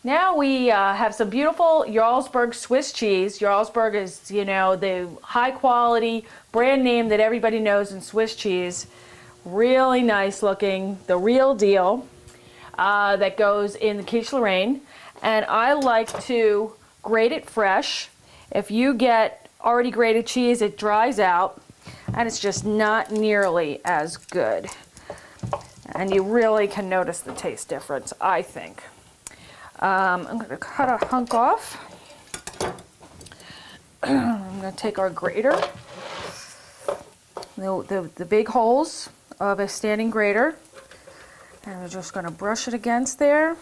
Now we have some beautiful Jarlsberg Swiss cheese. Jarlsberg is, you know, the high quality brand name that everybody knows in Swiss cheese. Really nice looking, the real deal, that goes in the Quiche Lorraine. And I like to grate it fresh. If you get already grated cheese, it dries out and it's just not nearly as good. And you really can notice the taste difference, I think. I'm going to cut a hunk off. I'm going to take our grater, the big holes of a standing grater, and we're just going to brush it against there.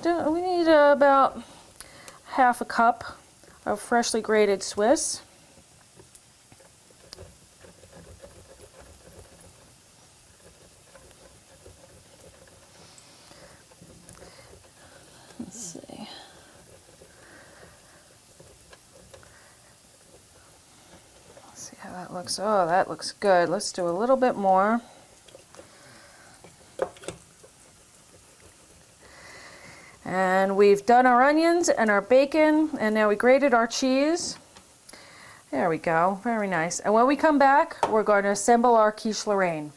We need about half a cup of freshly grated Swiss. Let's see. Let's see how that looks. Oh, that looks good. Let's do a little bit more. And we've done our onions and our bacon, and now we grated our cheese. There we go, very nice. And when we come back, we're going to assemble our Quiche Lorraine.